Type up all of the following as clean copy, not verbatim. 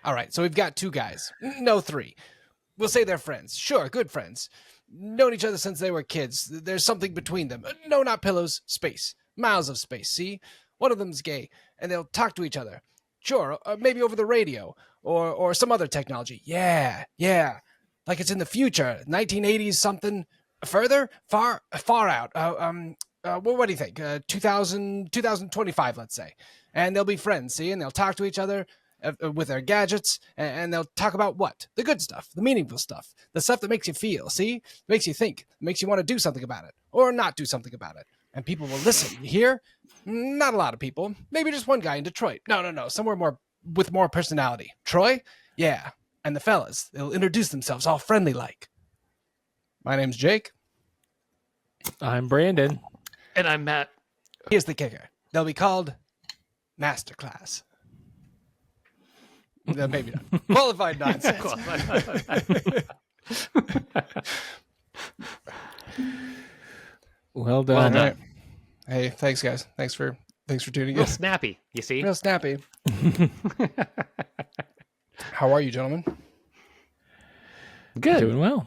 All right, so we've got 2 guys. No, 3. We'll say they're friends. Sure, good friends. Known each other since they were kids. There's something between them. No, not pillows. Space. Miles of space, see? One of them's gay, and they'll talk to each other. Sure, maybe over the radio, or some other technology. Yeah. Like it's in the future, 1980s something. Further? Far out. What do you think? 2025, let's say. And they'll be friends, see? And they'll talk to each other with their gadgets, and they'll talk about what? The good stuff, the meaningful stuff, the stuff that makes you feel, see? Makes you think, makes you want to do something about it, or not do something about it. And people will listen, you hear? Not a lot of people. Maybe just one guy in Detroit. No. Somewhere more with more personality. Troy? Yeah. And the fellas, they'll introduce themselves all friendly like. My name's Jake. I'm Brandon. And I'm Matt. Here's the kicker. They'll be called Masterclass. No, maybe not. Qualified nonsense. Well done. All right. Hey, thanks guys. Thanks for tuning in. Real snappy, you see? Real snappy. How are you, gentlemen? Good. Doing well.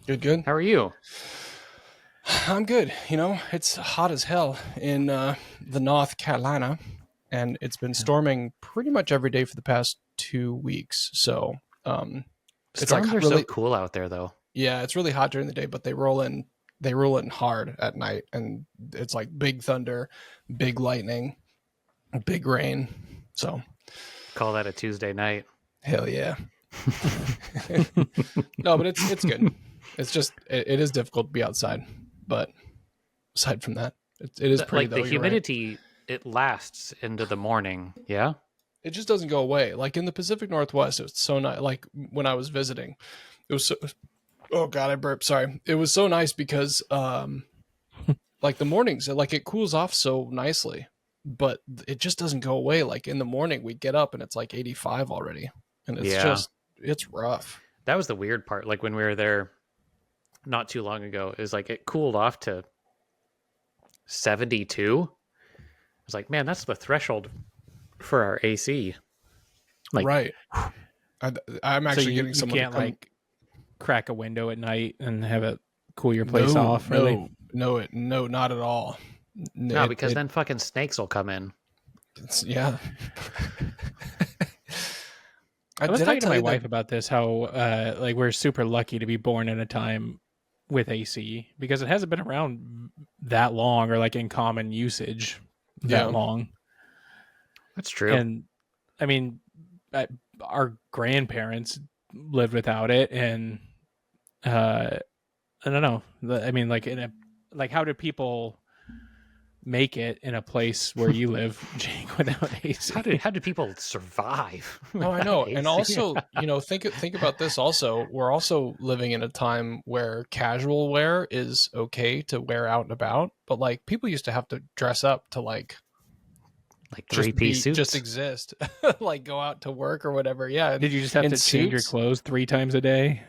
Good. How are you? I'm good. You know, it's hot as hell in the North Carolina, and it's been storming pretty much every day for the past 2 weeks. So it's Storms like are really so cool out there, though. Yeah, it's really hot during the day, but they roll in hard at night, and it's like big thunder, big lightning, big rain. So Call that a Tuesday night. hell yeah. No, but it's good. It's just it is difficult to be outside, but aside from that, it is pretty. Like the humidity, it lasts into the morning. Yeah. It just doesn't go away. Like in the Pacific Northwest, it was so nice. Like when I was visiting, it was so. Oh God, I burped. Sorry. It was so nice because, like the mornings, like it cools off so nicely, but it just doesn't go away. Like in the morning, we get up and it's like 85 already, and it's rough. That was the weird part. Like when we were there not too long ago, is like it cooled off to 72. I was like, man, that's the threshold for our AC. Like, Right. I'm actually getting you someone can't to come... like crack a window at night and have it cool your place off. Really? No, not at all. No, because then fucking snakes will come in. Yeah. I was talking to my wife about this, how like we're super lucky to be born in a time with AC because it hasn't been around that long, or like in common usage that long. That's true. And I mean, our grandparents lived without it, and I don't know. I mean, like how do people make it in a place where you live, Jake, without AC? How do people survive? Oh, I know. And also, you know, think about this also. We're also living in a time where casual wear is okay to wear out and about, but like people used to have to dress up to like 3-piece suits, just exist, like go out to work or whatever. Yeah. Did you just have to change your clothes 3 times a day?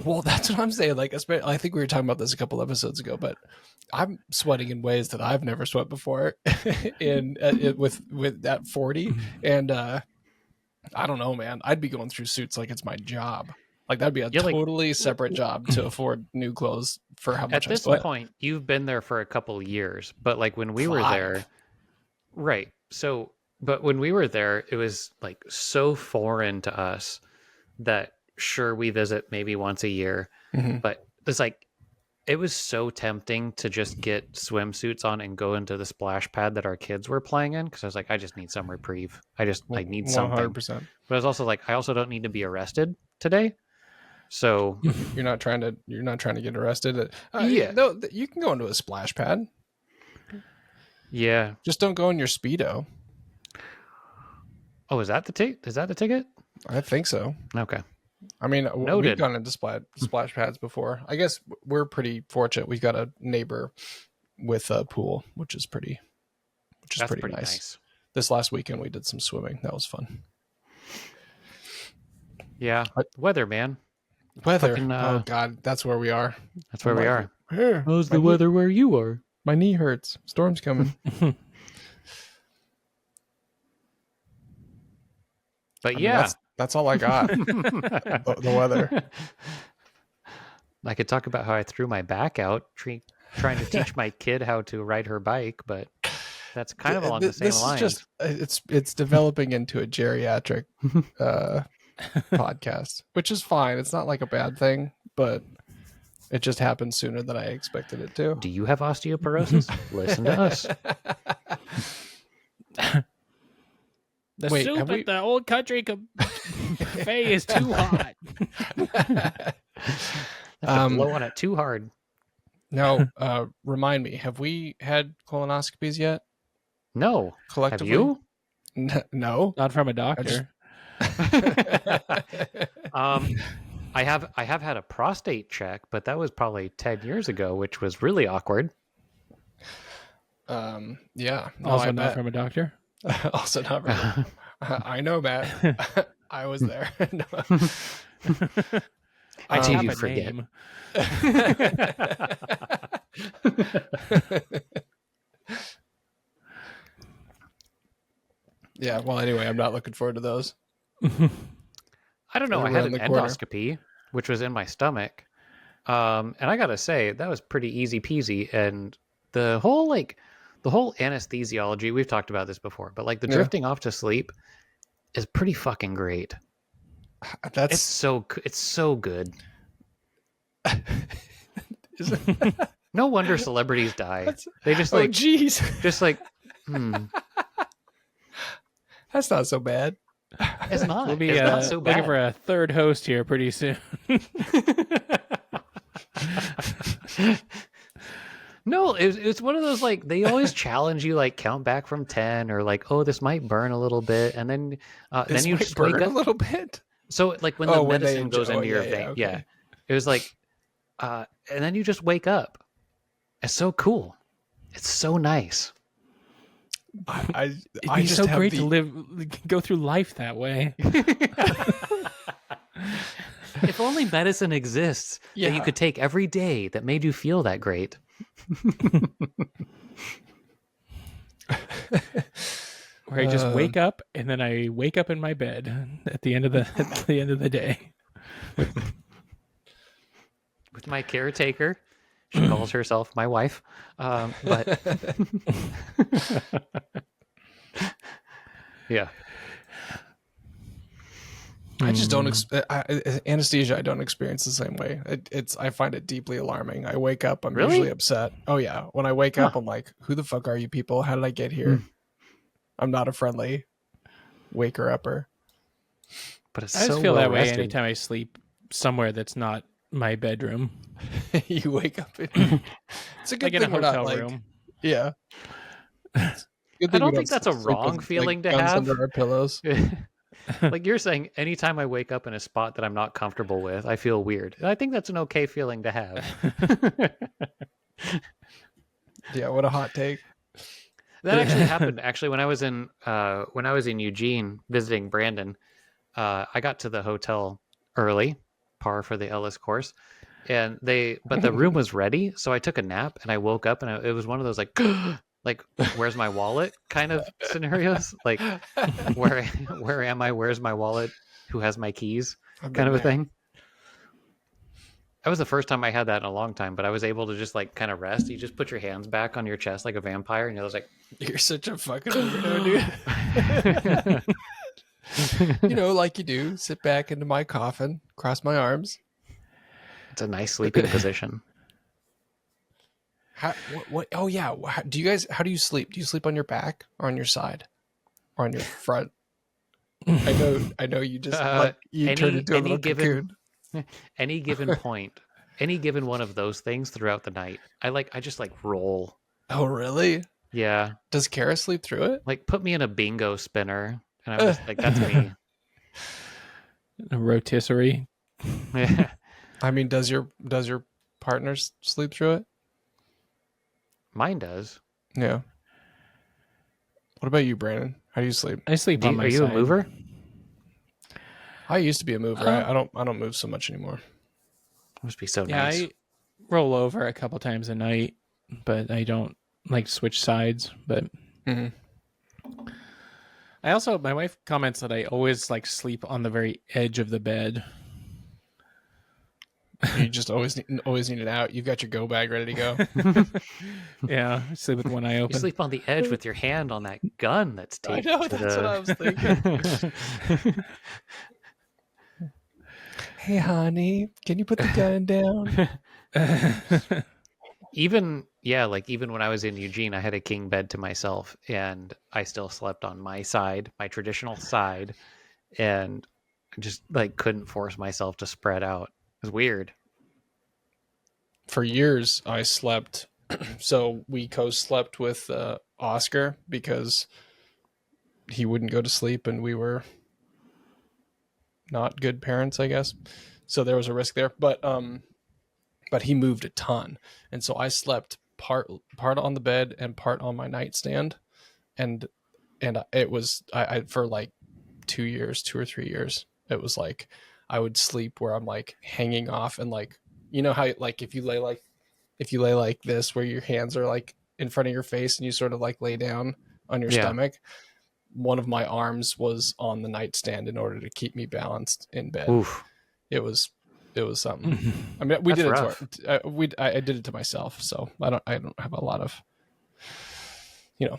Well, that's what I'm saying. Like, I think we were talking about this a couple episodes ago, but I'm sweating in ways that I've never sweat before with that 40. And I don't know, man, I'd be going through suits like it's my job. Like that'd be a totally separate job to afford new clothes for how much at this point. You've been there for a couple of years, but like when we were there, right. So, but when we were there, it was like so foreign to us that sure, we visit maybe once a year, but it's like, it was so tempting to just get swimsuits on and go into the splash pad that our kids were playing in. Cause I was like, I just need some reprieve. I need something. 100%. But I was also like, I also don't need to be arrested today. So you're not trying to get arrested. Yeah. No, you can go into a splash pad. Yeah. Just don't go in your Speedo. Oh, is that the ticket? I think so. Okay. I mean, we've gone into splash pads before. I guess we're pretty fortunate. We've got a neighbor with a pool, which is pretty nice. This last weekend we did some swimming. That was fun. Yeah. Weather, man. Weather. Fucking, oh God, that's where we are. That's where we are. How's the weather where you are? My knee hurts. Storm's coming. But yeah, That's all I got. The weather. I could talk about how I threw my back out trying to teach my kid how to ride her bike, but that's kind of along the same This lines. is just it's developing into a geriatric podcast, which is fine. It's not like a bad thing, but it just happened sooner than I expected it to. Do you have osteoporosis? Listen to us. The Wait, soup have at we- the old country buffet is too hot. Blow on it too hard. Now, remind me, have we had colonoscopies yet? No. Have Collectively? you? No. Not from a doctor. I have had a prostate check, but that was probably 10 years ago, which was really awkward. Yeah. No, Also I not bet. from a doctor. Also not really. I know, Matt. I was there. No. I Have do you a forget. name. Yeah, well, anyway, I'm not looking forward to those. I don't know. I had Around an the corner. endoscopy, which was in my stomach. And I gotta say, that was pretty easy peasy. And the whole anesthesiology, we've talked about this before, but like the Yeah. drifting off to sleep is pretty fucking great. That's It's so good. No wonder celebrities die. They just oh, like jeez. hmm, That's not so bad. it's not. We'll be It's not so looking bad. for a third host here pretty soon. No, it's one of those like they always challenge you like count back from 10 or like, oh, this might burn a little bit, and then This you might just wake burn a up. little bit. So like when Oh, the when they medicine goes inje- oh, into your yeah, vein, okay. yeah, it was like, and then you just wake up. It's so cool. It's so nice. I It'd be just so have great the- to go through life that way. If only medicine exists that you Yeah. could take every day that made you feel that great. Where I just Uh, wake up and then I wake up in my bed at the end of the day. With my caretaker, she calls herself my wife, but yeah. I just don't Mm. anesthesia. I don't experience the same way. I find it deeply alarming. I wake up, I'm Really? usually upset. Oh yeah, when I wake up, Huh. I'm like, "Who the fuck are you people? How did I get here?" I'm not a friendly waker upper. But it's I just so feel that way well-rested. anytime I sleep somewhere that's not my bedroom, You wake up. It's a good like in a thing we're not hotel like, room. yeah. It's a good I thing don't we think that's a sleep wrong with, feeling to guns have. under our pillows. Like you're saying, anytime I wake up in a spot that I'm not comfortable with, I feel weird. And I think that's an okay feeling to have. Yeah, what a hot take. That actually happened. Actually, when I was in Eugene visiting Brandon, I got to the hotel early, par for the Ellis course, but the room was ready, so I took a nap and I woke up and it was one of those like, like where's my wallet kind of scenarios, like where am I? Where's my wallet? Who has my keys? I've Kind been of a there. thing. That was the first time I had that in a long time, but I was able to just like kind of rest. You just put your hands back on your chest like a vampire, and I was like, You're such a fucking weirdo, dude. You know, like you do, sit back into my coffin, cross my arms. it's a nice sleeping position. What? Oh yeah. How do you sleep? Do you sleep on your back or on your side or on your front? I know. You just you turn into a little cocoon. Any given point, any given one of those things throughout the night, I just like roll. Oh really? Yeah, Does Kara sleep through it? like put me in a bingo spinner, and I'm just like, that's me. A rotisserie. Yeah. I mean, does your partner sleep through it? Mine does. Yeah. What about you, Brandon? How do you sleep? I sleep on my Are you side. a mover? I used to be a mover. I don't move so much anymore. Must be so Yeah, nice. I roll over a couple times a night, but I don't like switch sides. But Mm-hmm. My wife comments that I always like sleep on the very edge of the bed. You just always need it out. You've got your go bag ready to go. Yeah, I sleep with one eye You open. sleep on the edge with your hand on that gun that's I taped. know, to that's the... what I was thinking. Hey, honey, can you put the gun down? Even when I was in Eugene, I had a king bed to myself, and I still slept on my side, my traditional side, and I just like couldn't force myself to spread out. It was weird. For years, I slept. So we co-slept with Oscar because he wouldn't go to sleep, and we were not good parents, I guess. So there was a risk there, but he moved a ton, and so I slept part on the bed and part on my nightstand, and it was I for like 2 or 3 years, it was like I would sleep where I'm like hanging off, and like, you know how like if you lay like this, where your hands are like in front of your face and you sort of like lay down on your stomach, one of my arms was on the nightstand in order to keep me balanced in bed. Oof. It was something. I mean, we That's did rough. it to I did it to myself, so I don't have a lot of, a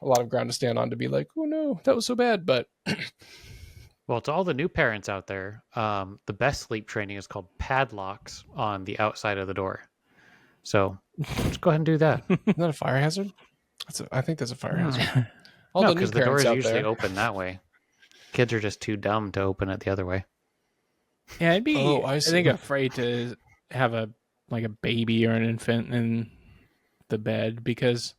lot of ground to stand on to be like, oh no, that was so bad. But Well, to all the new parents out there, the best sleep training is called padlocks on the outside of the door. So just go ahead and do that. isn't that a fire hazard? I think that's a fire hazard. All No, the new because the door parents is out usually there. open that way. Kids are just too dumb to open it the other way. Yeah, I'd be I I see. think afraid to have a baby or an infant in the bed, because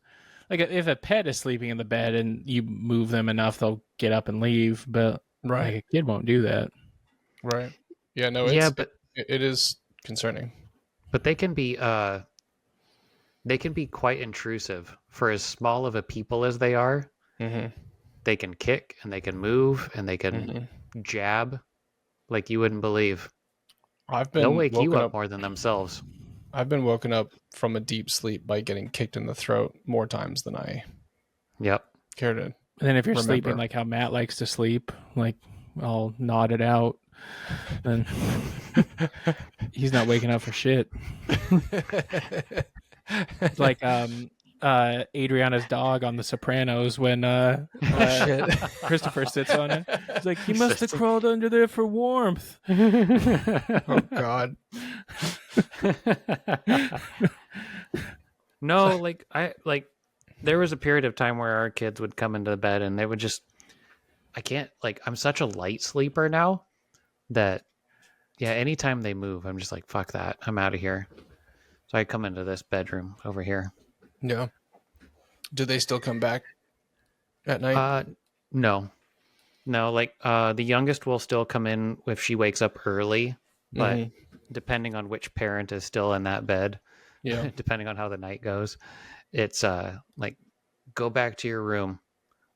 like if a pet is sleeping in the bed and you move them enough, they'll get up and leave, but Right. like a kid won't do that. Right. Yeah. No. Yeah, It is concerning. but they can be quite intrusive for as small of a people as they are. Mm-hmm. They can kick and they can move and they can jab like you wouldn't believe. They'll wake you up more than themselves. I've been woken up from a deep sleep by getting kicked in the throat more times than I care to. And then if you're remember. sleeping like how Matt likes to sleep, like all nodded out, then he's not waking up for shit. It's like Adriana's dog on The Sopranos when Christopher sits on it. He's like, he must have crawled under there for warmth. Oh God. No, there was a period of time where our kids would come into bed and they would just, I can't, I'm such a light sleeper now that anytime they move, I'm just like, fuck that, I'm out of here. So I come into this bedroom over here. Yeah. Do they still come back at night? No, the youngest will still come in if she wakes up early, but depending on which parent is still in that bed, depending on how the night goes, it's go back to your room,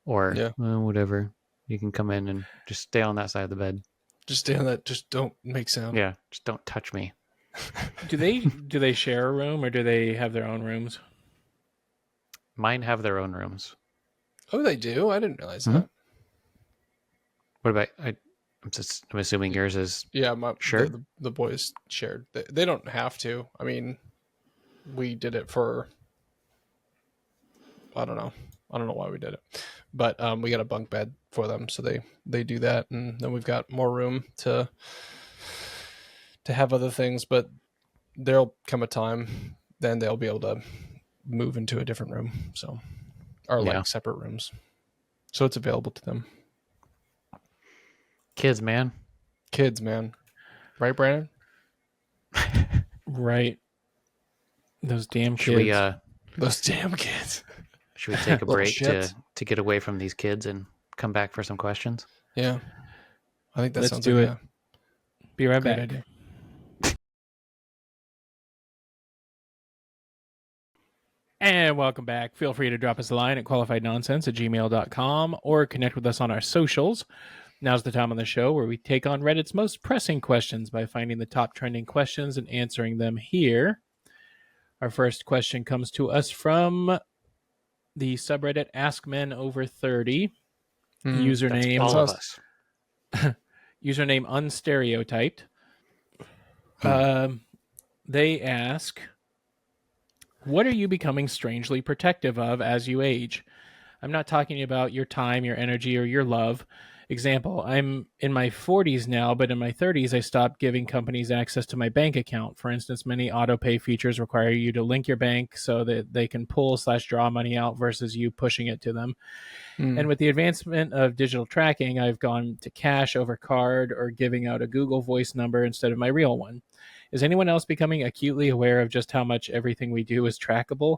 or whatever. You can come in and just stay on that side of the bed. Just stay on that. Just don't make sound. Yeah, just don't touch me. Do they share a room, or do they have their own rooms? Mine have their own rooms. Oh, they do? I didn't realize that. What about I'm assuming yours is sure. The boys shared. They don't have to. I mean, we did it for, I don't know why we did it, but we got a bunk bed for them, so they do that, and then we've got more room to have other things. But there'll come a time then they'll be able to move into a different room, so, or like separate rooms, so it's available to them. Kids, man. Right, Brandon? Right. Those damn kids. Those damn kids. Should we take a break to get away from these kids and come back for some questions? Yeah. I think that Let's sounds do like it. Be right back. idea. And welcome back. Feel free to drop us a line at qualifiednonsense@gmail.com or connect with us on our socials. Now's the time on the show where we take on Reddit's most pressing questions by finding the top trending questions and answering them here. Our first question comes to us from the subreddit Ask Men Over 30. Username All of us. username unstereotyped. They ask, what are you becoming strangely protective of as you age? I'm not talking about your time, your energy, or your love. Example, I'm in my 40s now, but in my 30s, I stopped giving companies access to my bank account. For instance, many auto pay features require you to link your bank so that they can pull/draw money out versus you pushing it to them. And with the advancement of digital tracking, I've gone to cash over card or giving out a Google Voice number instead of my real one. Is anyone else becoming acutely aware of just how much everything we do is trackable?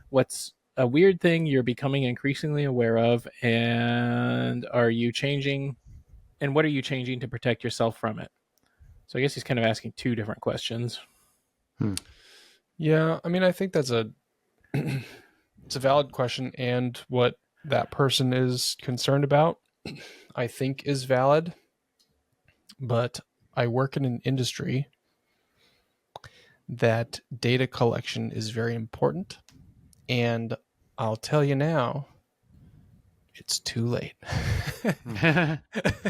What's a weird thing you're becoming increasingly aware of, and what are you changing to protect yourself from it? So I guess he's kind of asking two different questions. Yeah, I mean, I think that's it's a valid question, and what that person is concerned about, I think, is valid. But I work in an industry that data collection is very important, and I'll tell you now, it's too late.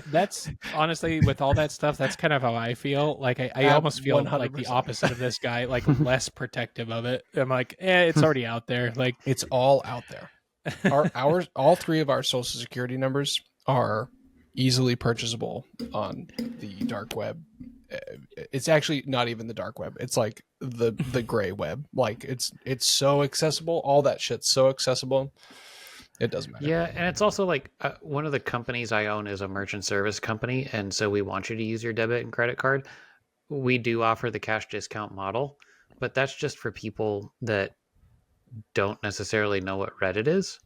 That's honestly, with all that stuff, that's kind of how I feel. Like I almost feel like the 100%. opposite of this guy, like less protective of it. I'm like, it's already out there. Like It's all out there. All three of our social security numbers are easily purchasable on the dark web. It's actually not even the dark web. It's like the gray web. Like it's so accessible. All that shit's so accessible. It doesn't matter. Yeah, and it's also like one of the companies I own is a merchant service company, and so we want you to use your debit and credit card. We do offer the cash discount model, but that's just for people that don't necessarily know what Reddit is,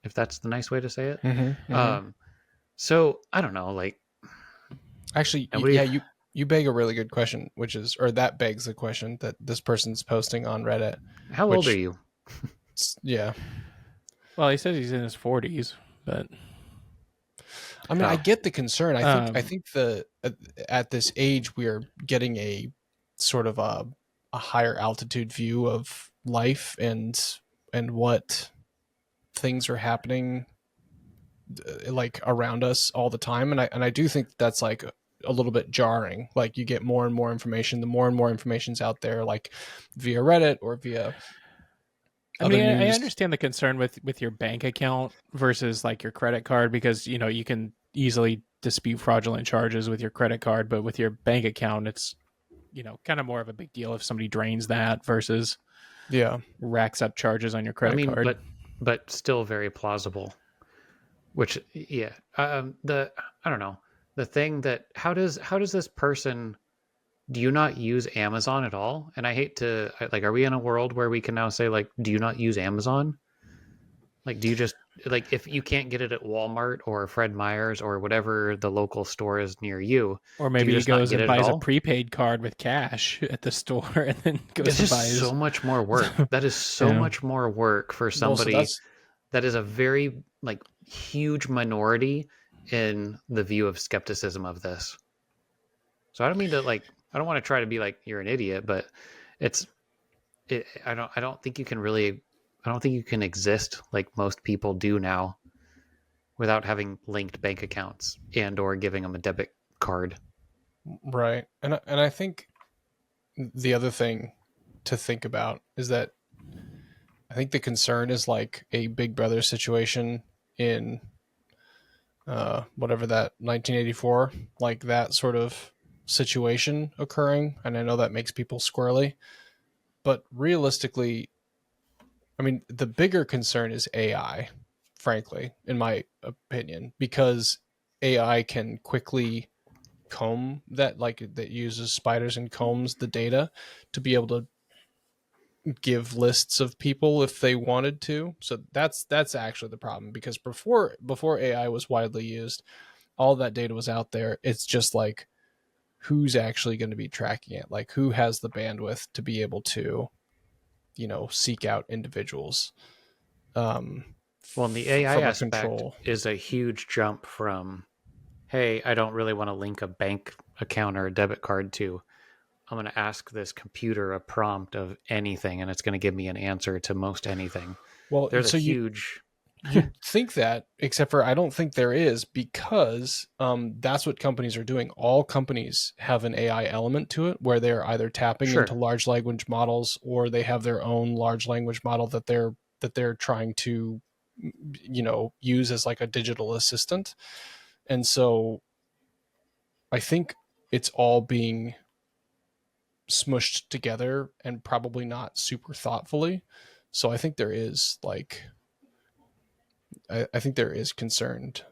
if that's the nice way to say it. So I don't know, like Actually, yeah, you beg a really good question, that begs the question that this person's posting on Reddit. how old are you? Yeah. well, he says he's in his 40s, but I mean, I Oh. get the concern. I think at this age we are getting a sort of a higher altitude view of life and what things are happening like around us all the time, and I do think that's like a little bit jarring. Like you get more and more information. The more and more information's out there, like via Reddit or via. I mean, I understand the concern with your bank account versus like your credit card, because you can easily dispute fraudulent charges with your credit card, but with your bank account, it's kind of more of a big deal if somebody drains that versus racks up charges on your credit card. But still very plausible. Which yeah, I don't know, the thing that how does this person, do you not use Amazon at all? And I hate to like, are we in a world where we can now say like, do you not use Amazon? Like, do you just like, if you can't get it at Walmart or Fred Meyer's or whatever the local store is near you, or maybe do you he just not goes get and it at buys a all? prepaid card with cash at the store and then goes It's and just buys so much more work. That is so much more work for somebody that is a very like huge minority in the view of skepticism of this. So I don't mean to like, I don't want to try to be like you're an idiot, but I don't think you can really, I don't think you can exist like most people do now without having linked bank accounts and or giving them a debit card. Right. And I think the other thing to think about is that I think the concern is like a Big Brother situation in whatever that 1984, like that sort of situation occurring. And I know that makes people squirrely, but realistically, I mean, the bigger concern is AI, frankly, in my opinion, because AI can quickly comb that uses spiders and combs the data to be able to give lists of people if they wanted to. So that's actually the problem, because before AI was widely used, all that data was out there. It's just like, who's actually going to be tracking it? Like, who has the bandwidth to be able to, seek out individuals? Well, and the AI from a aspect control. is a huge jump from, hey, I don't really want to link a bank account or a debit card to, I'm going to ask this computer a prompt of anything, and it's going to give me an answer to most anything. Well, There's so a huge You'd think that, except for I don't think there is, because that's what companies are doing. All companies have an AI element to it where they're either tapping into Sure. large language models or they have their own large language model that they're trying to, use as like a digital assistant. And so I think it's all being smushed together and probably not super thoughtfully. So I think there is like I think there is concerned.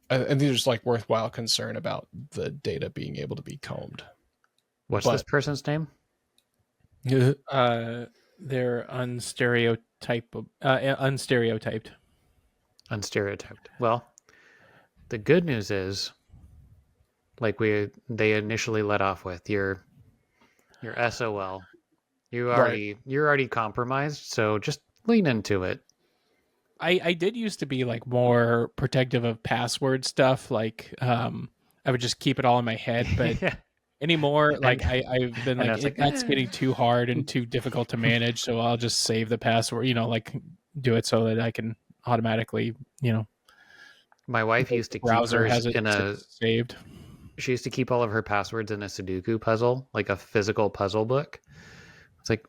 I think there's like worthwhile concern about the data being able to be combed. What's this person's name? They're unstereotyped. Unstereotyped. Well, the good news is, like they initially let off with your SOL. You're already compromised, so just lean into it. I did used to be like more protective of password stuff. Like I would just keep it all in my head, but Yeah. anymore, like I've been and like, it's like, that's getting too hard and too difficult to manage. So I'll just save the password, like do it so that I can automatically, My wife used to keep browser hers has it in a. saved. She used to keep all of her passwords in a Sudoku puzzle, like a physical puzzle book. It's like,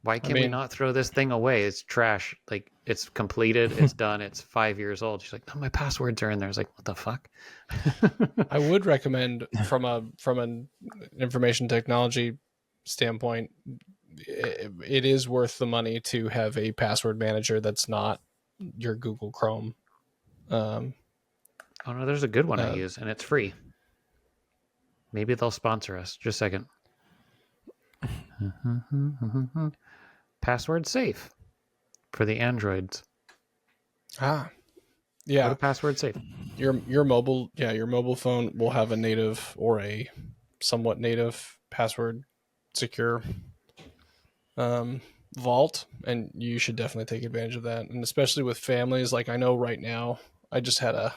why can we not throw this thing away? It's trash. Like, it's completed. It's done. It's 5 years old. She's like, no, my passwords are in there. I was like, what the fuck? I would recommend from an information technology standpoint, it is worth the money to have a password manager that's not your Google Chrome. Oh no, there's a good one I use, and it's free. Maybe they'll sponsor us. Just a second. Password safe for the Androids. Yeah. Go to password safe. Your mobile phone will have a native or a somewhat native password secure vault, and you should definitely take advantage of that. And especially with families, like I know right now, I just had an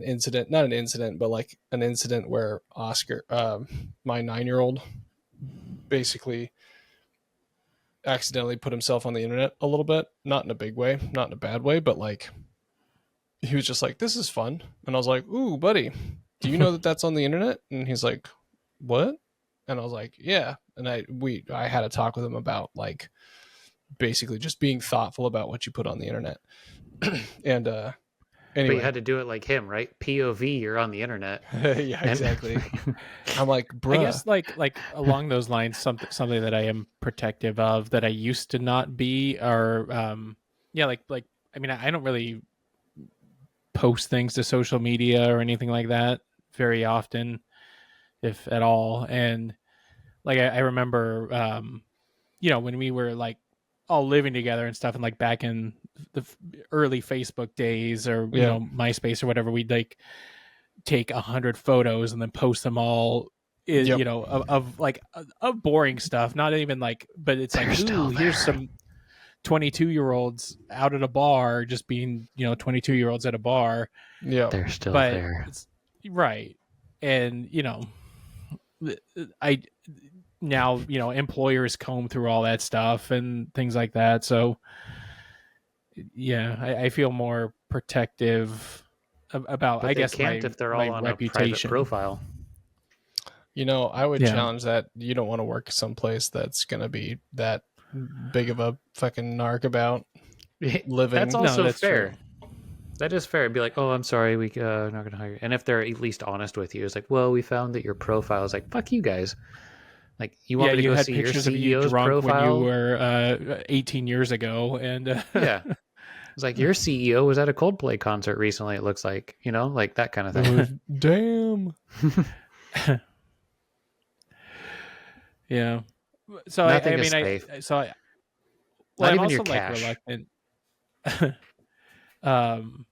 incident, not an incident, but like an incident where Oscar, my 9-year-old, basically accidentally put himself on the internet a little bit, not in a big way, not in a bad way, but like he was just like, this is fun. And I was like, ooh, buddy, do you know that that's on the internet? And he's like, what? And I was like, yeah. And I had a talk with him about like basically just being thoughtful about what you put on the internet. And anyway. But you had to do it like him, right? POV, you're on the internet. Yeah, exactly. I'm like, bruh. I guess like along those lines, something that I am protective of that I used to not be, or like I mean, I don't really post things to social media or anything like that very often, if at all. And like I remember when we were like all living together and stuff, and like back in the early Facebook days, or MySpace or whatever, we'd like take 100 photos and then post them all of boring stuff, not even like, but it's like, ooh, here's some 22-year-olds out at a bar, just being 22-year-olds at a bar. Yeah, they're still there, right? And I now employers comb through all that stuff and things like that. So yeah, I feel more protective about, but I guess, can't if they're all on reputation. a private profile. I would challenge that. You don't want to work someplace that's going to be that big of a fucking narc about living. That's also that's fair. True. That is fair. It'd be like, oh, I'm sorry, we're not going to hire you. And if they're at least honest with you, it's like, well, we found that your profile is like, fuck you guys. Like, you want me to go see your CEO's profile when you were 18 years ago, and yeah, it's like your CEO was at a Coldplay concert recently. It looks like like that kind of thing. Damn. Yeah. So Nothing I is mean, safe. Not I'm even also your cash. reluctant. I'm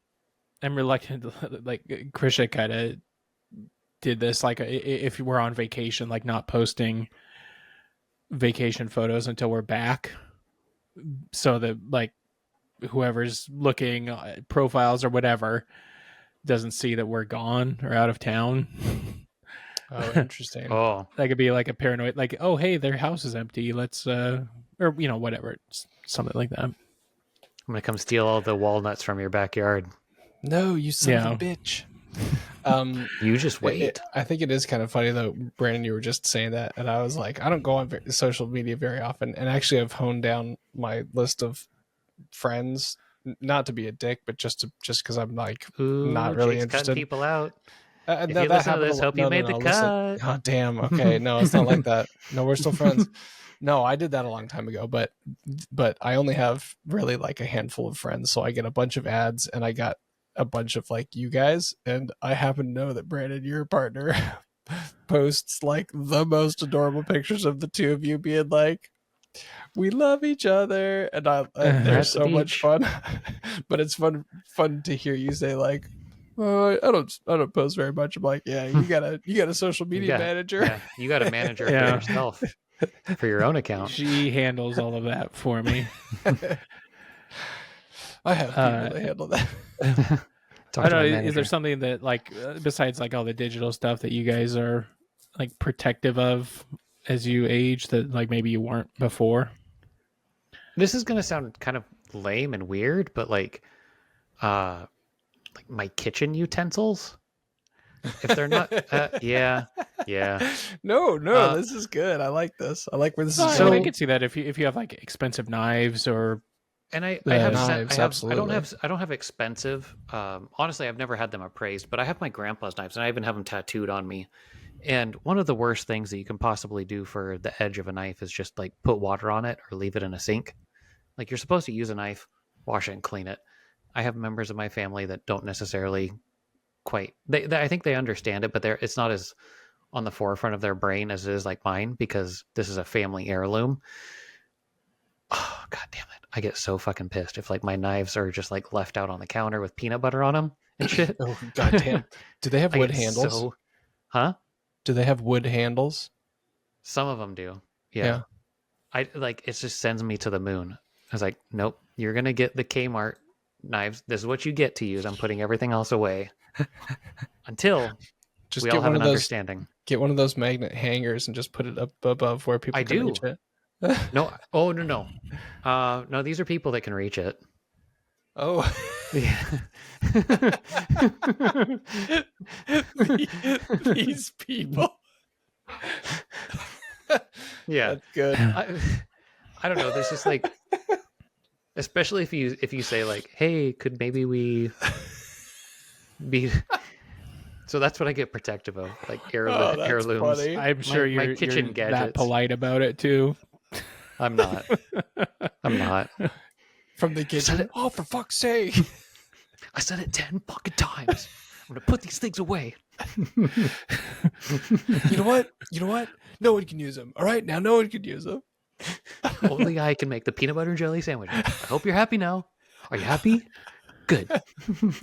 reluctant. Like Krisha kind of did this. Like if we're on vacation, like not posting vacation photos until we're back, so that like whoever's looking at profiles or whatever doesn't see that we're gone or out of town. Oh, interesting. Oh, That could be like a paranoid, like, oh, hey, their house is empty. Let's, or whatever, something like that. I'm gonna come steal all the walnuts from your backyard. No, you son of Yeah. a bitch. You just wait. I think it is kind of funny though, Brandon. You were just saying that, and I was like, I don't go on social media very often, and actually, I've honed down my list of friends, not to be a dick, but just because I'm like Ooh, not really Jake's cutting interested. people out. If No, you that listen to happened. this, hope you made the listen. cut. Oh damn. Okay, no, it's not like that. No, we're still friends. No, I did that a long time ago, but I only have really like a handful of friends, so I get a bunch of ads, and I got a bunch of like you guys, and I happen to know that Brandon, your partner, posts like the most adorable pictures of the two of you being like, we love each other, and they're At the so much beach. fun. But it's fun to hear you say like, I don't post very much. I'm like, yeah, you got a social media manager. Yeah, you got a manager Yeah. for yourself, for your own account. She handles all of that for me. I have people that handle that. Talk I to don't my know. Is there manager. something that like besides like all the digital stuff that you guys are like protective of as you age that like maybe you weren't before? This is gonna sound kind of lame and weird, but like my kitchen utensils. If they're not, yeah. No, Uh, this is good. I like this. I like where this No, is I mean, I going. could see that if you have like expensive knives or And I Yeah, have knives, absolutely. I don't have expensive. Honestly, I've never had them appraised, but I have my grandpa's knives, and I even have them tattooed on me. And one of the worst things that you can possibly do for the edge of a knife is just like put water on it or leave it in a sink. Like you're supposed to use a knife, wash it, and clean it. I have members of my family that don't necessarily quite. They I think they understand it, but it's not as on the forefront of their brain as it is like mine because this is a family heirloom. Oh, god damn it. I get so fucking pissed if like my knives are just like left out on the counter with peanut butter on them and shit. Oh goddamn! Do they have I wood get handles? Huh? Do they have wood handles? Some of them do. Yeah. Yeah. I like it just sends me to the moon. I was like, nope, you're gonna get the Kmart knives. This is what you get to use. I'm putting everything else away until Just we get all have one an of those. understanding. Get one of those magnet hangers and just put it up above where people I can do. reach it. No, oh no. No, these are people that can reach it. Oh, Yeah. these people. Yeah. That's good. I don't know. There's just like, especially if you say like, hey, could maybe we be? So that's what I get protective of, like Oh, that's heirlooms. funny. I'm sure my you're kitchen that gadgets. polite about it too. I'm not. I'm not. From the kitchen. Oh, for fuck's sake! I said it 10 fucking times. I'm gonna put these things away. You know what? No one can use them. All right, now no one can use them. Only I can make the peanut butter and jelly sandwich. I hope you're happy now. Are you happy? Good. Would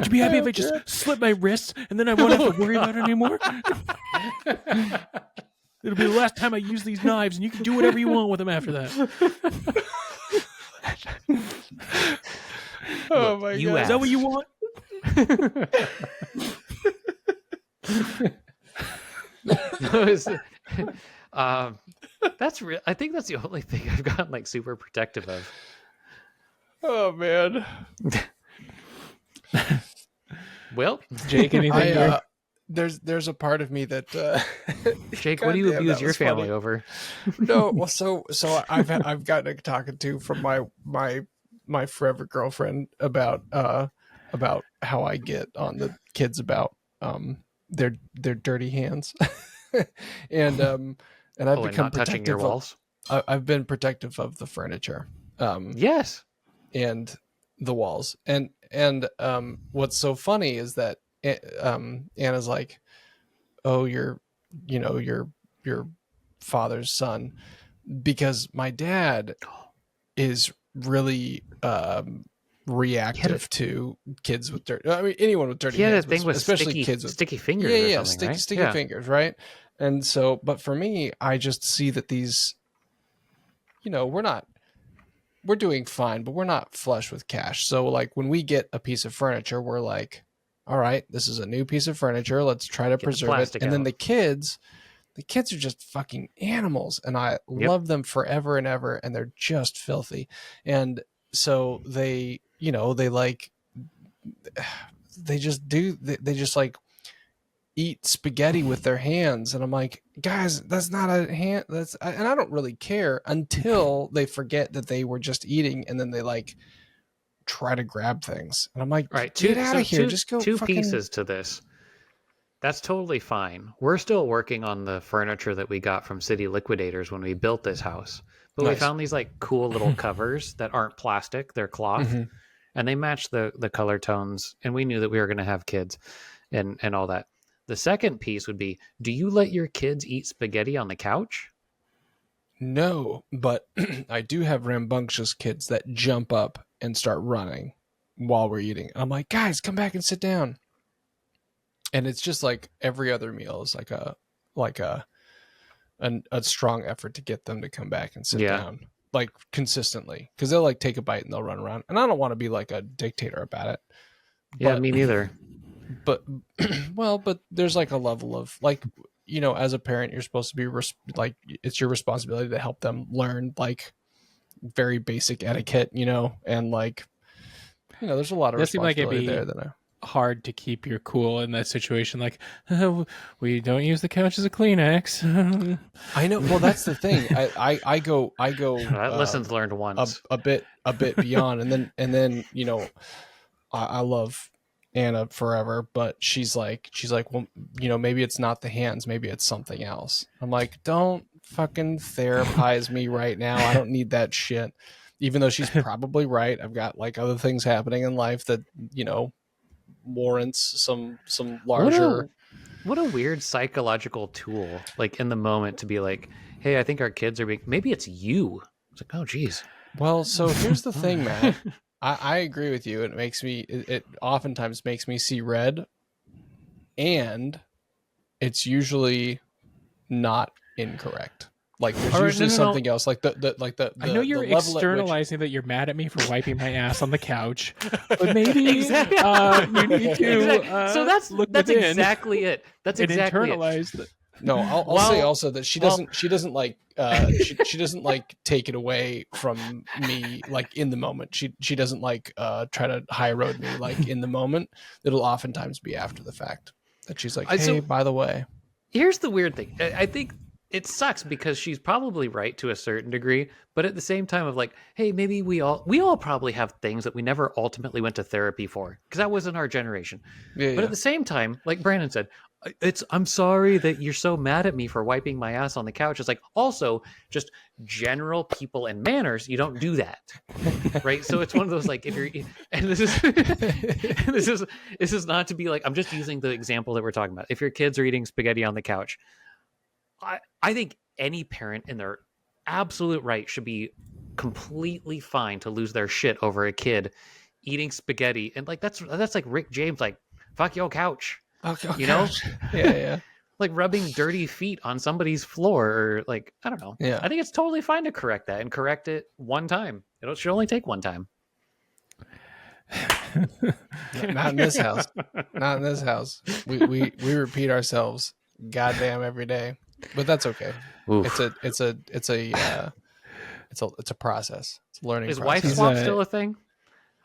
you be happy if I just slit my wrists and then I won't have to worry about it anymore? It'll be the last time I use these knives, and you can do whatever you want with them after that. Oh my you god! Is that what you want? That's real. I think that's the only thing I've gotten like super protective of. Oh man! Well, Jake, anything? There's a part of me that Jake, what do you goddamn, abuse that your was family funny. over? No, well, so I've gotten a talking to from my forever girlfriend about how I get on the kids about their dirty hands, and I've And become not touching your protective walls. I've been protective of the furniture, Yes. and the walls, and what's so funny is that Anna's like, oh, you're your father's son, because my dad is really reactive to kids with dirt. I mean, anyone with dirty He had hands, a thing with especially kids with sticky fingers. yeah, or something, right? sticky Yeah. fingers, right? And so, but for me, I just see that these, we're doing fine, but we're not flush with cash. So like when we get a piece of furniture, we're like, all right, this is a new piece of furniture. Let's try to the preserve it. plastic And then out. the kids are just fucking animals, and I love them forever and ever, and they're just filthy. And so they, you know, they like, they just like eat spaghetti with their hands, and I'm like, guys, that's not a hand. And I don't really care until they forget that they were just eating, and then they like try to grab things, and I'm like, All right, get out of here, just go. Two fucking... pieces to this. That's totally fine. We're still working on the furniture that we got from City Liquidators when we built this house. But we Nice. found these like cool little covers that aren't plastic, they're cloth. Mhm. And they match the color tones, and we knew that we were going to have kids and all that. The second piece would be, do you let your kids eat spaghetti on the couch? No, but I do have rambunctious kids that jump up and start running while we're eating. I'm like, guys, come back and sit down. And it's just like every other meal is like a strong effort to get them to come back and sit down, like consistently, because they'll like take a bite and they'll run around. And I don't want to be like a dictator about it. Yeah, But, me neither. but well, but there's like a level of like, you know, as a parent, you're supposed to be like, it's your responsibility to help them learn like very basic etiquette, you know, and like, you know, there's a lot of That seemed like it'd responsibility be there that hard to keep your cool in that situation. Like, we don't use the couch as a Kleenex. I know. Well, that's the thing. I go That lessons learned once. a bit beyond, and then you know, I love Anna forever, but she's like, well, you know, maybe it's not the hands, maybe it's something else. I'm like, don't fucking therapize me right now. I don't need that shit. Even though she's probably right, I've got like other things happening in life that, you know, warrants some larger. What a weird psychological tool, like in the moment, to be like, hey, I think our kids are being, maybe it's you. It's like, oh geez. Well, so here's the thing, Matt. I agree with you. It oftentimes makes me see red, and it's usually not incorrect. Like there's All right, usually no. something else. Like the I know you're the level at which- externalizing that you're mad at me for wiping my ass on the couch, but maybe Exactly. you need to So that's within exactly it. That's and exactly it. internalize that. No, I'll say also that she doesn't like she doesn't like take it away from me like in the moment. She doesn't like try to high road me like in the moment. It'll oftentimes be after the fact that she's like, hey, So- by the way. Here's the weird thing. I think it sucks because she's probably right to a certain degree, but at the same time of like, hey, maybe we all probably have things that we never ultimately went to therapy for because that wasn't our generation. But at the same time, like Brandon said, I'm sorry that you're so mad at me for wiping my ass on the couch. It's like also just general people and manners. You don't do that, right? So it's one of those like if you're and this is not to be like I'm just using the example that we're talking about. If your kids are eating spaghetti on the couch, I think any parent in their absolute right should be completely fine to lose their shit over a kid eating spaghetti and like that's like Rick James like fuck your couch. Okay, You know? yeah. Like rubbing dirty feet on somebody's floor or like I don't know. Yeah. I think it's totally fine to correct that and correct it one time. It should only take one time. Not in this house. Not in this house. We repeat ourselves goddamn every day. But that's okay. Oof. It's a process. It's a learning Is process. wife swap still a thing?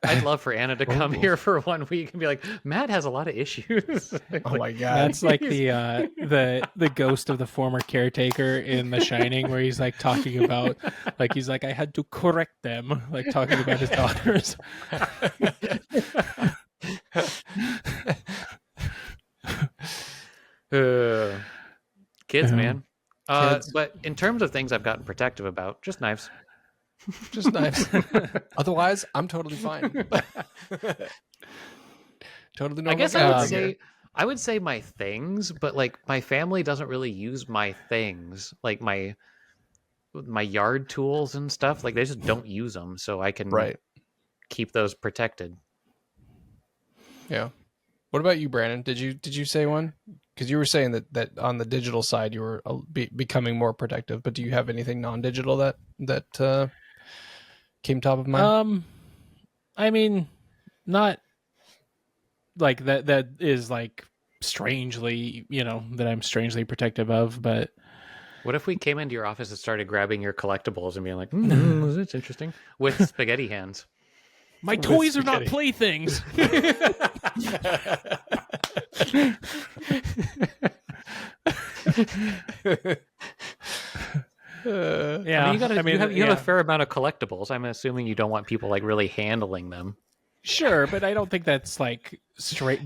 I'd love for Anna to come here for 1 week and be like, Matt has a lot of issues. Oh my god. That's like the ghost of the former caretaker in The Shining, where he's like talking about, like he's like, I had to correct them, like talking about his daughters. Kids, man. Kids. But in terms of things I've gotten protective about, just knives. Just nice. Otherwise, I'm totally fine. Totally normal. I guess guy I would over say here. I would say my things, but like my family doesn't really use my things, like my yard tools and stuff. Like they just don't use them, so I can Right. keep those protected. Yeah. What about you, Brandon? Did you say one? Because you were saying that on the digital side you were becoming more protective, but do you have anything non-digital that came top of mind? I mean, not like that is like strangely, you know, that I'm strangely protective of, but What if we came into your office and started grabbing your collectibles and being like, that's interesting, with spaghetti hands? My With toys are not spaghetti. playthings. Yeah, I mean, you have yeah. a fair amount of collectibles. I'm assuming you don't want people like really handling them. Sure, but I don't think that's like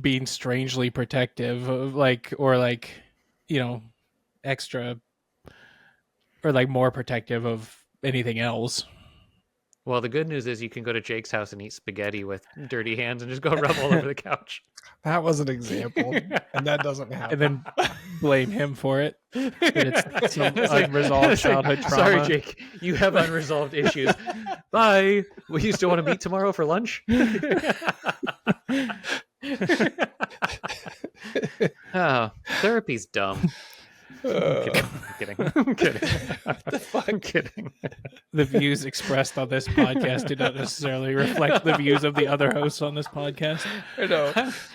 being strangely protective of or you know, extra or like more protective of anything else. Well, the good news is you can go to Jake's house and eat spaghetti with dirty hands and just go rub all over the couch. That was an example, and that doesn't And happen. then blame him for it. It's some It's like- unresolved it's like, childhood Sorry, trauma. Jake, you have unresolved issues. Bye. Well, you still want to meet tomorrow for lunch? Oh, therapy's dumb. I'm kidding. I'm kidding. I'm kidding. The views expressed on this podcast do not necessarily reflect the views of the other hosts on this podcast. I know.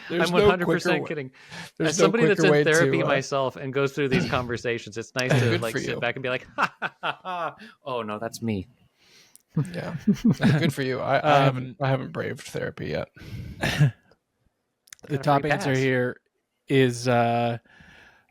There's I'm no 100% quicker kidding. There's As no somebody that's quicker way in therapy to, myself and goes through these conversations, it's nice to Good like for sit you. back and be like, ha, ha, ha, ha. Oh no, that's me. Yeah, good for you. I haven't braved therapy yet. The Got a top free answer pass. here is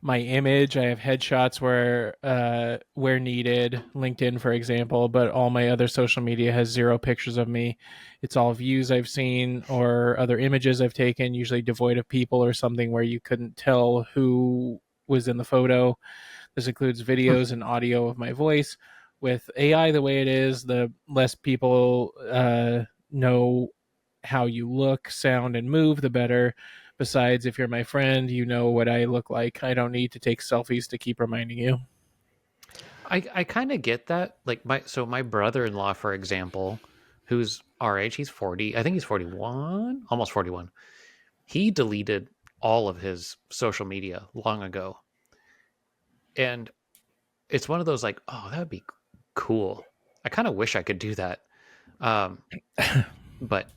my image. I have headshots where needed, LinkedIn for example, but all my other social media has 0 pictures of me. It's all views I've seen or other images I've taken, usually devoid of people or something where you couldn't tell who was in the photo. This includes videos and audio of my voice. With AI the way it is, the less people know how you look, sound, and move, the better. Besides, if you're my friend, you know what I look like. I don't need to take selfies to keep reminding you. I kind of get that. Like my brother-in-law, for example, who's our age, he's 40. I think he's 41, almost 41. He deleted all of his social media long ago. And it's one of those like, oh, that would be cool. I kind of wish I could do that. But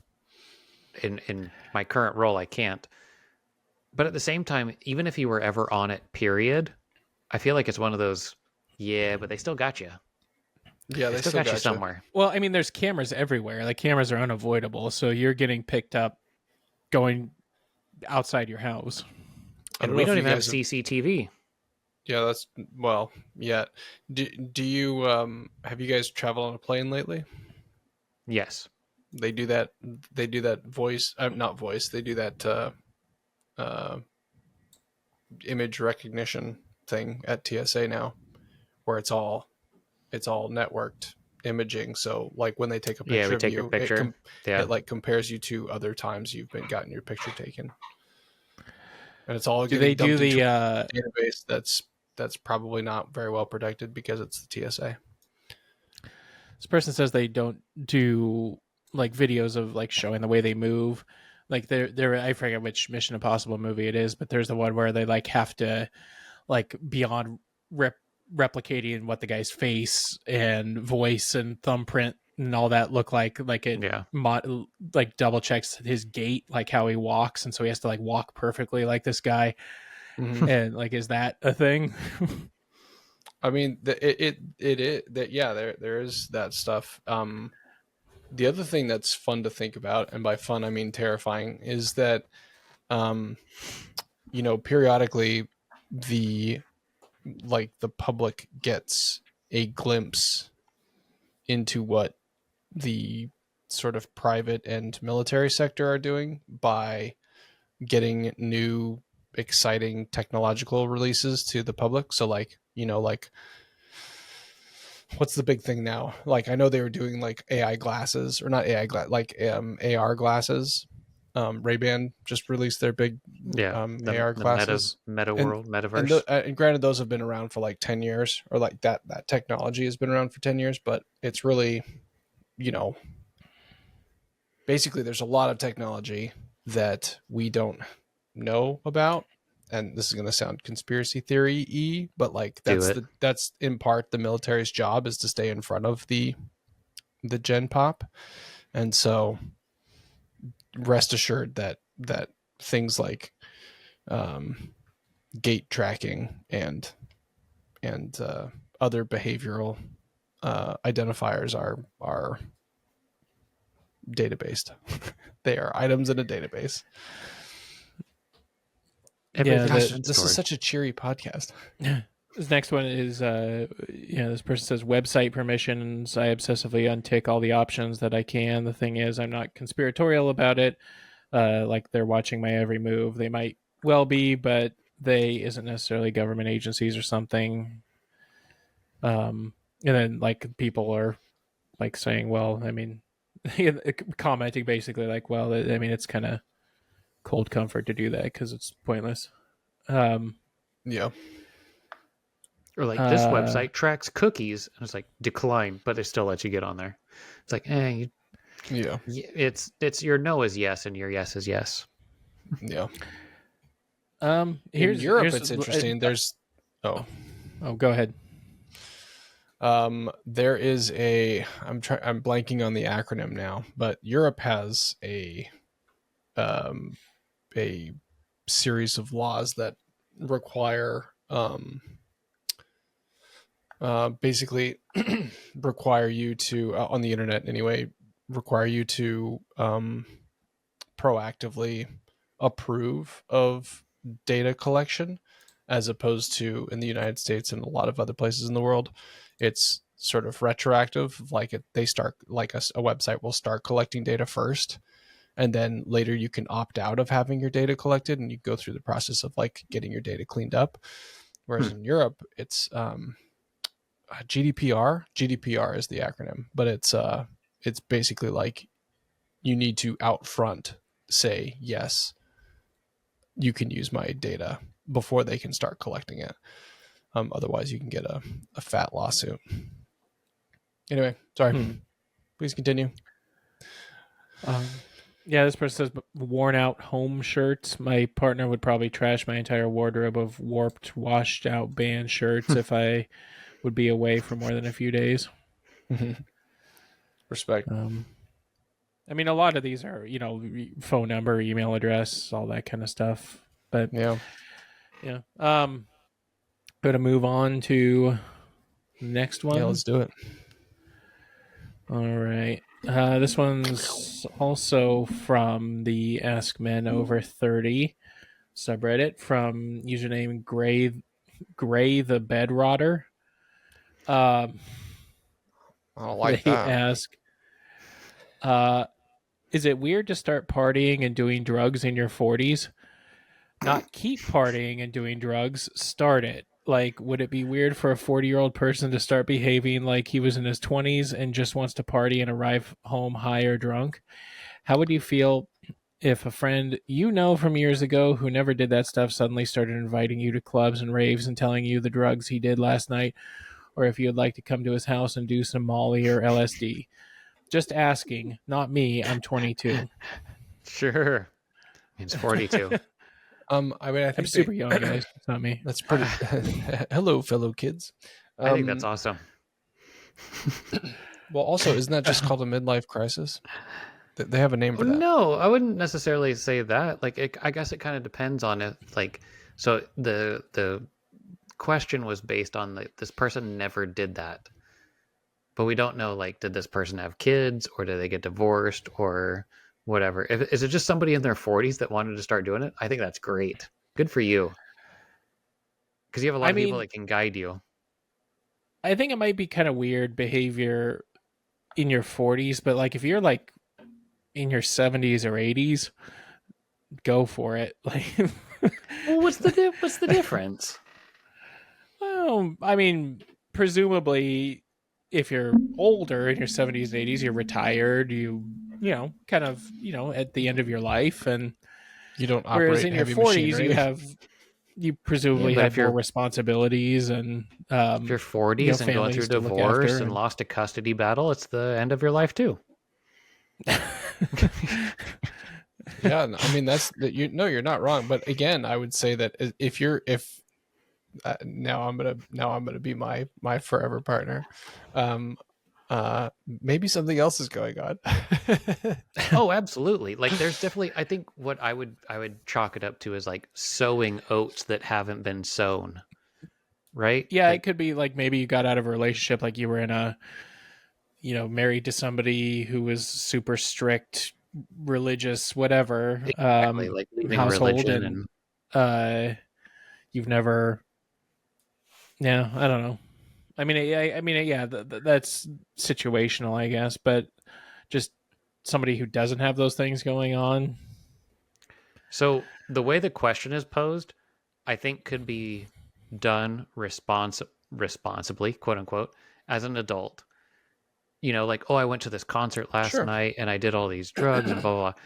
in my current role, I can't. But at the same time, even if you were ever on it, period, I feel like it's one of those, yeah, but they still got you. Yeah, They still got you somewhere. Well, I mean, there's cameras everywhere. Like, cameras are unavoidable, so you're getting picked up going outside your house. I And don't we know don't if you even have guys have- CCTV. Yeah, that's yet. Do you have you guys traveled on a plane lately? Yes. They do that. They do that voice. Not voice. They do that image recognition thing at TSA now, where it's all networked imaging. So like when they take a picture Yeah, we of take you, your picture. it like compares you to other times you've gotten your picture taken, and it's all Do getting they do dumped into the a database that's probably not very well protected because it's the TSA. this person says they don't do like videos of like showing the way they move. Like they're I forget which Mission Impossible movie it is, but there's the one where they like have to like beyond replicating what the guy's face and voice and thumbprint and all that look like it Yeah. like double checks his gait, like how he walks, and so he has to like walk perfectly like this guy. Mhm. And like, is that a thing? I mean, it is that there is that stuff. The other thing that's fun to think about, and by fun I mean terrifying, is that periodically the public gets a glimpse into what the sort of private and military sector are doing by getting new exciting technological releases to the public. So like what's the big thing now? Like I know they were doing like AI glasses, or not AI glass, like AR glasses. Ray-Ban just released their big Yeah. AR glasses. Meta And- world, metaverse. And granted, those have been around for like 10 years, or like that technology has been around for 10 years, but it's really, basically there's a lot of technology that we don't know about. And this is going to sound conspiracy theory-y, but like that's in part the military's job, is to stay in front of the Gen Pop. And so rest assured that things like gait tracking and other behavioral identifiers are database. They are items in a database. Yeah, Gosh, Everything's this is stored. such a cheery podcast. This next one is, this person says website permissions. I obsessively untick all the options that I can. The thing is, I'm not conspiratorial about it. Like they're watching my every move. They might well be, but they isn't necessarily government agencies or something. And then like people are like saying, well, I mean, commenting basically like, well, I mean, it's kind of cold comfort to do that because it's pointless. Yeah. Or like this website tracks cookies, and it's like decline, but they still let you get on there. It's like, Yeah. it's your no is yes, and your yes is yes. Yeah. Here's In Europe, here's, it's interesting. There's oh, go ahead. There is I'm blanking on the acronym now, but Europe has a series of laws that require basically require you to on the internet anyway, require you to proactively approve of data collection, as opposed to in the United States and a lot of other places in the world, it's sort of retroactive. Like they start like a website will start collecting data first, and then later you can opt out of having your data collected, and you go through the process of like getting your data cleaned up. Whereas in Europe, it's GDPR. GDPR is the acronym, but it's basically like you need to out front say yes, you can use my data before they can start collecting it. Otherwise, you can get a fat lawsuit. Anyway, sorry. Please continue. Yeah, this person says worn out home shirts. My partner would probably trash my entire wardrobe of warped, washed out band shirts if I would be away for more than a few days. Respect. I mean, a lot of these are, phone number, email address, all that kind of stuff. But Yeah. Going to move on to the next one. Yeah, let's do it. All right. This one's also from the Ask Men Over 30 subreddit from username Gray the Bed Rotter. I don't like They that. ask, is it weird to start partying and doing drugs in your 40s? Not keep partying and doing drugs, start it. Like, would it be weird for a 40-year-old person to start behaving like he was in his 20s and just wants to party and arrive home high or drunk? How would you feel if a friend you know from years ago who never did that stuff suddenly started inviting you to clubs and raves and telling you the drugs he did last night, or if you'd like to come to his house and do some Molly or LSD? Just asking, not me. I'm 22. Sure. It's 42. I mean, I think I'm super young, guys. It's not me. That's pretty. Hello, fellow kids. I think that's awesome. Well, also, isn't that just called a midlife crisis? They have a name for that. No, I wouldn't necessarily say that. Like, I guess it kind of depends on it. Like, so the question was based on this person never did that, but we don't know. Like, did this person have kids, or did they get divorced, or whatever? Is it just somebody in their 40s that wanted to start doing it? I think that's great. Good for you, because you have a lot of people that can guide you. I think it might be kind of weird behavior in your 40s, but like if you're like in your 70s or 80s, go for it. Like, well, what's the difference? Well, I mean, presumably, if you're older in your 70s and 80s, you're retired. You kind of at the end of your life, and you don't operate. Whereas in your 40s, you presumably have more responsibilities, and if you're 40s and going through divorce and lost a custody battle, it's the end of your life too. Yeah, I mean you're not wrong, but again, I would say that if now I'm gonna be my forever partner. Maybe something else is going on. Oh, absolutely. Like there's definitely, I think what I would chalk it up to is like sowing oats that haven't been sown. Right? Yeah, like, it could be like maybe you got out of a relationship, like you were in a married to somebody who was super strict, religious, whatever, Exactly, like leaving household, religion and and you've never, yeah, I don't know. I mean, yeah, that's situational, I guess, but just somebody who doesn't have those things going on. so the way the question is posed, I think could be done responsibly, quote unquote, as an adult. Like, oh, I went to this concert last Sure. night and I did all these drugs and blah blah blah.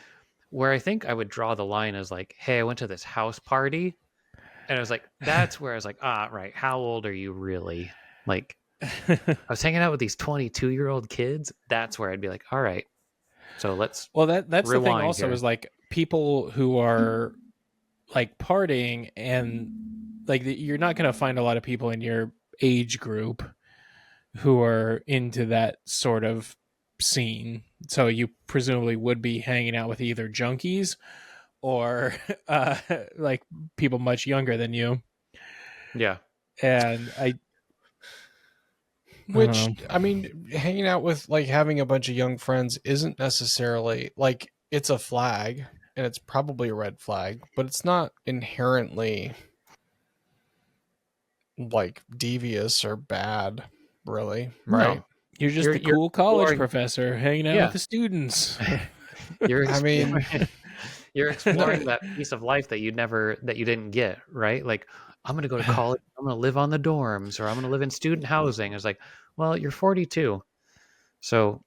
Where I think I would draw the line is like, hey, I went to this house party, and I was like, that's where I was like, right, how old are you really? Like, I was hanging out with these 22-year-old kids. That's where I'd be like, all right, so let's Well, that's the thing rewind also, here. is like people who are like partying, and like you're not going to find a lot of people in your age group who are into that sort of scene. So you presumably would be hanging out with either junkies or like people much younger than you. Yeah. And I don't Which, know. I mean, hanging out with like having a bunch of young friends isn't necessarily like it's a flag and it's probably a red flag, but it's not inherently like devious or bad, really, right? No, You're just the cool college exploring. professor hanging out with Yeah, the students. you're I mean, exploring. You're exploring that piece of life that you didn't get, right? Like, I'm going to go to college. I'm going to live on the dorms, or I'm going to live in student housing. It's like, well, you're 42, so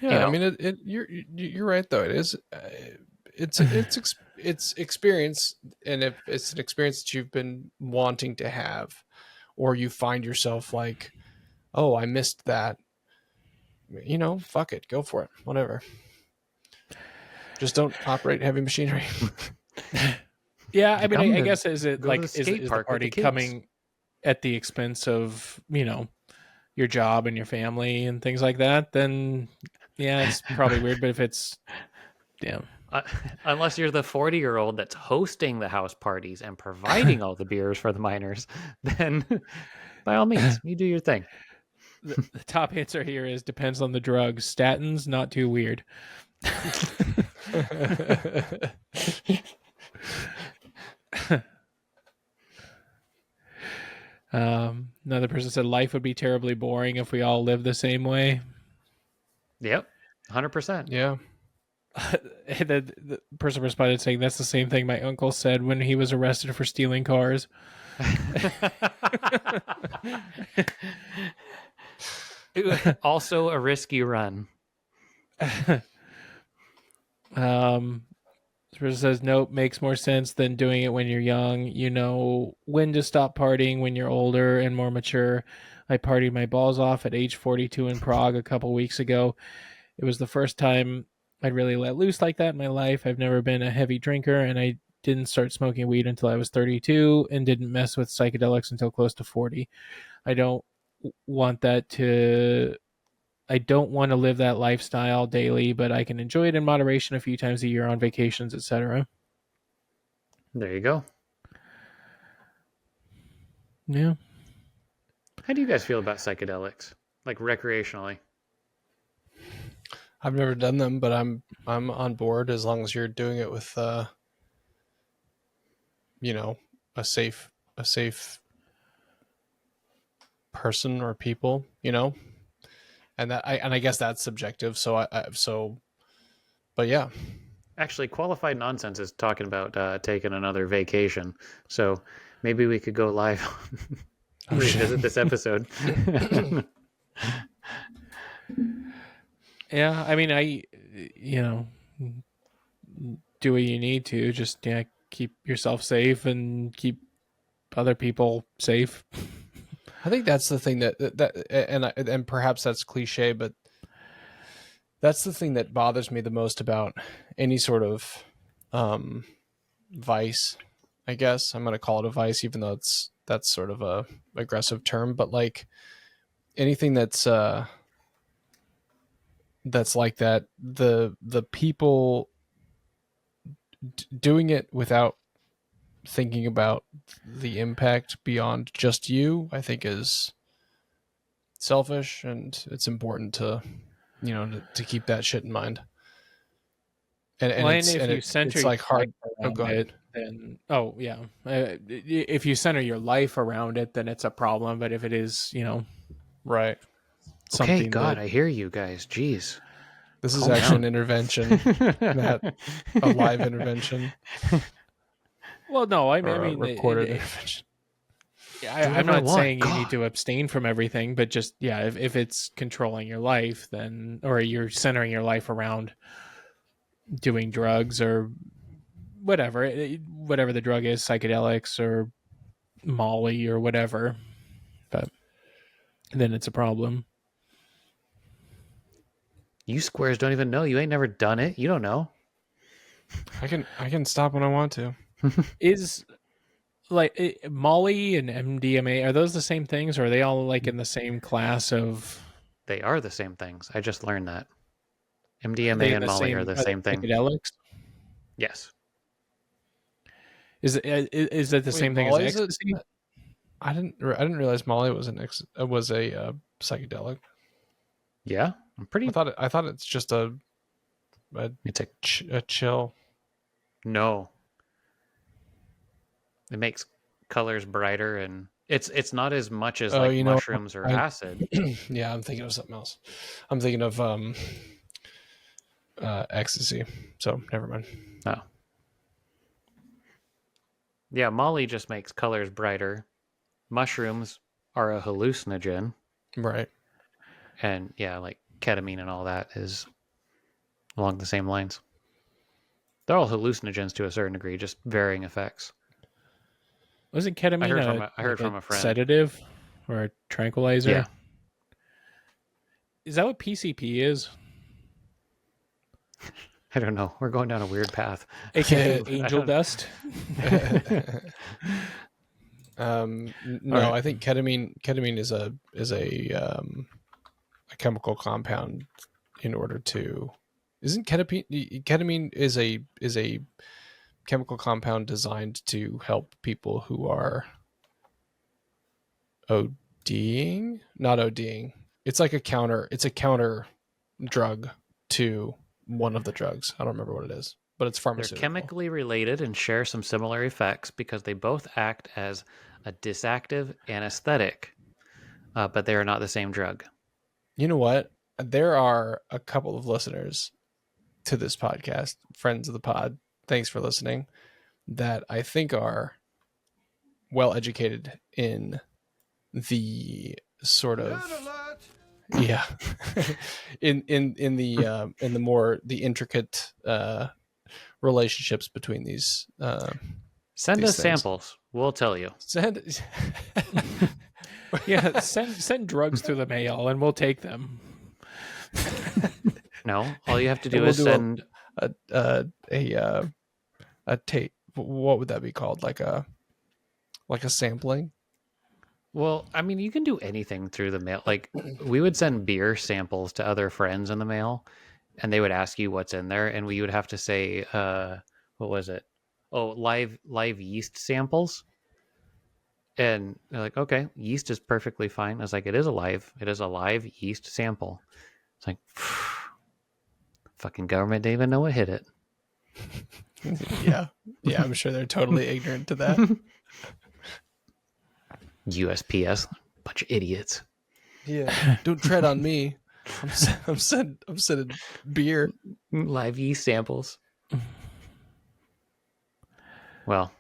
you yeah, I know, mean, you're right though. It is, it's experience, and if it's an experience that you've been wanting to have, or you find yourself like, oh, I missed that. Fuck it, go for it, whatever. Just don't operate heavy machinery. Yeah, I mean, come I to guess is it go to the like skate is the park with the party kids. coming at the expense of your job and your family and things like that? Then yeah, it's probably weird. But if it's yeah, Unless you're the 40-year-old that's hosting the house parties and providing all the beers for the minors, then by all means, you do your thing. the top answer here is depends on the drugs. Statins, not too weird. Another person said life would be terribly boring if we all lived the same way. Yep, 100%. Yeah. The person responded saying that's the same thing my uncle said when he was arrested for stealing cars. Also a risky run. This person says nope, makes more sense than doing it when you're young. You know when to stop partying when you're older and more mature. I partied my balls off at age 42 in Prague a couple weeks ago. It was the first time I'd really let loose like that in my life. I've never been a heavy drinker, and I didn't start smoking weed until I was 32 and didn't mess with psychedelics until close to 40. I don't want that to I don't want to live that lifestyle daily, but I can enjoy it in moderation a few times a year on vacations, etc. There you go. Yeah. How do you guys feel about psychedelics, like recreationally? I've never done them, but I'm on board as long as you're doing it with a safe person or people, and I guess that's subjective. But yeah. Actually, qualified nonsense is talking about taking another vacation, so maybe we could go live revisit this episode. Yeah, I mean, do what you need to. Just keep yourself safe and keep other people safe. I think that's the thing and perhaps that's cliche, but that's the thing that bothers me the most about any sort of vice. I guess I'm going to call it a vice, even though that's sort of a aggressive term. But like anything that's like that, the people doing it without thinking about the impact beyond just you, I think is selfish, and it's important to to keep that shit in mind. And if you center it's like hard. around Go ahead. it, then if you center your life around it, then it's a problem. But if it is, Right. something Okay, God, that, I hear you guys. Jeez. This is Calm actually down. an intervention, Matt, a live intervention well, no, I or a mean, recorded intervention. I'm whatever I not want. saying you God. need to abstain from everything, but just if it's controlling your life, then or you're centering your life around doing drugs or whatever the drug is, psychedelics or Molly or whatever, but then it's a problem. You squares don't even know. You ain't never done it. You don't know. I can stop when I want to. Is like Molly and MDMA, are those the same things, or are they all like in the same class of? They are the same things. I just learned that. Are MDMA they and Molly are the they same thing. psychedelics? Yes. Is that the same thing as Molly's ecstasy? I didn't realize Molly was a psychedelic. Yeah. I'm pretty. I thought it's just a It's a chill. no. It makes colors brighter, and it's not as much as like mushrooms or acid. Yeah, I'm thinking of something else. I'm thinking of ecstasy. So never mind. Oh. Yeah, Molly just makes colors brighter. Mushrooms are a hallucinogen, Right. and yeah, like ketamine and all that is along the same lines. They're all hallucinogens to a certain degree, just varying effects. Wasn't ketamine I heard from a friend. sedative or a tranquilizer? Yeah. Is that what PCP is? I don't know. We're going down a weird path. AKA angel dust? No, right. I think ketamine is a chemical compound in order to isn't ketamine is a chemical compound designed to help people who are ODing, not ODing. It's like a counter drug to one of the drugs. I don't remember what it is, but it's They're pharmaceutical. chemically related and share some similar effects because they both act as a disactive anesthetic, but they are not the same drug. You know what? There are a couple of listeners to this podcast, friends of the pod. Thanks for listening. That I think are well educated in the sort of yeah in the more the intricate relationships between these Send these us things. samples. We'll tell you. Yeah, send drugs through the mail and we'll take them. No, all you have to do We'll is do send. a tape. What would that be called? Like a sampling? Well, I mean, you can do anything through the mail. Like, we would send beer samples to other friends in the mail, and they would ask you what's in there, and we would have to say, what was it? Oh, live yeast samples. And they're like, okay, yeast is perfectly fine. I was like, it is a live yeast sample. It's like, fucking government didn't even know what hit it. Yeah, I'm sure they're totally ignorant to that. USPS, bunch of idiots. Yeah, don't tread on me. I'm sending beer. Live yeast samples. Well,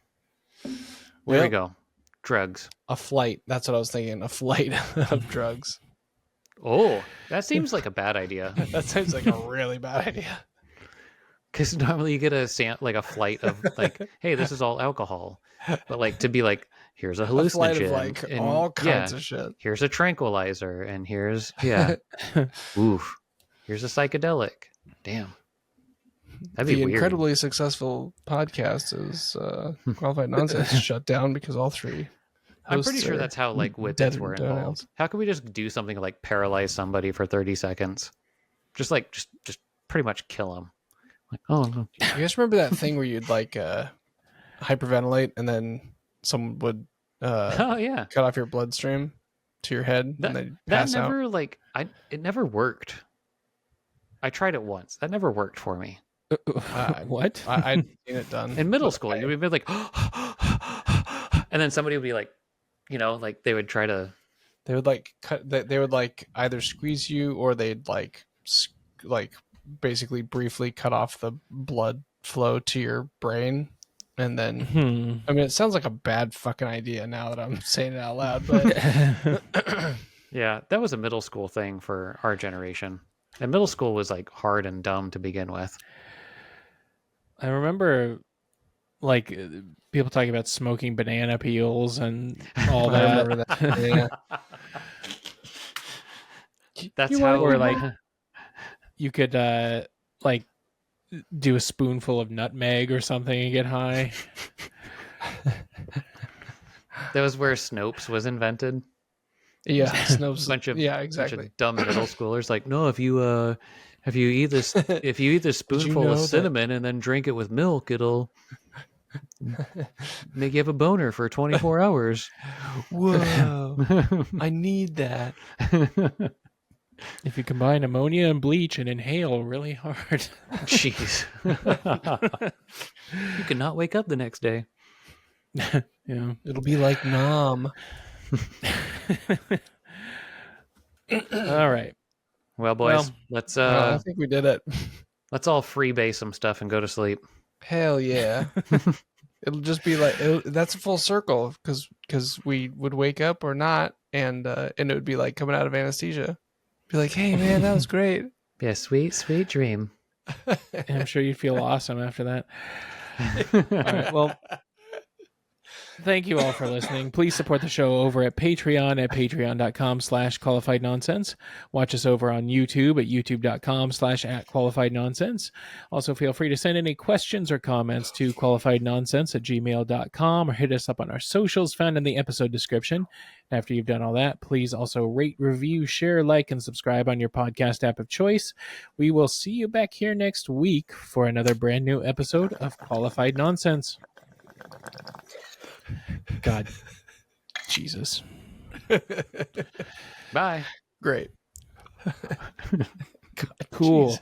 there we go. Drugs. A flight. That's what I was thinking. A flight of drugs. Oh, that seems like a bad idea. That sounds like a really bad idea. Because normally you get a flight of like, hey, this is all alcohol, but like to be like, here's a hallucinogen, A flight of like and, all kinds of shit. Here's a tranquilizer, and here's oof, here's a psychedelic. Damn, that'd be The weird. incredibly successful podcast is Qualified Nonsense shut down because all three. I'm pretty sure that's how like whippets dead were and donuts. involved. How could we just do something like paralyze somebody for 30 seconds? Just pretty much kill them. Like, oh no. You guys remember that thing where you'd like hyperventilate and then someone would Oh yeah, cut off your bloodstream to your head and then that pass out? never it never worked. I tried it once. That never worked for me. What? I'd seen it done In middle but school, you would be like, and then somebody would be like, like they would try to. they would like they would like either squeeze you or they'd like basically briefly cut off the blood flow to your brain, and then I mean, it sounds like a bad fucking idea now that I'm saying it out loud, but Yeah, that was a middle school thing for our generation. And middle school was like hard and dumb to begin with. I remember like people talking about smoking banana peels and all I that. remember that. Yeah. That's You how Or like you could like do a spoonful of nutmeg or something and get high. that was where Snopes was invented. Yeah, Snopes. Bunch of yeah, bunch exactly. of dumb middle schoolers like, no, if you eat this spoonful know of that- cinnamon and then drink it with milk, it'll make you have a boner for 24 hours. Whoa, I need that. If you combine ammonia and bleach and inhale really hard. Jeez. You cannot wake up the next day. Yeah. It'll be like Nom. All right. Well, boys, Well, I think we did it. let's all freebase some stuff and go to sleep. Hell yeah. It'll just be like that's a full circle because we would wake up or not, and it would be like coming out of anesthesia. Be like, hey man, that was great. Be a sweet, sweet dream. I'm sure you'd feel awesome after that. All right. Well, thank you all for listening. Please support the show over at Patreon at patreon.com/qualifiednonsense. Watch us over on YouTube at youtube.com/@qualifiednonsense. Also, feel free to send any questions or comments to qualifiednonsense@gmail.com or hit us up on our socials found in the episode description. After you've done all that, please also rate, review, share, like, and subscribe on your podcast app of choice. We will see you back here next week for another brand new episode of Qualified Nonsense. God. Jesus. Bye. Great. Cool. Jeez.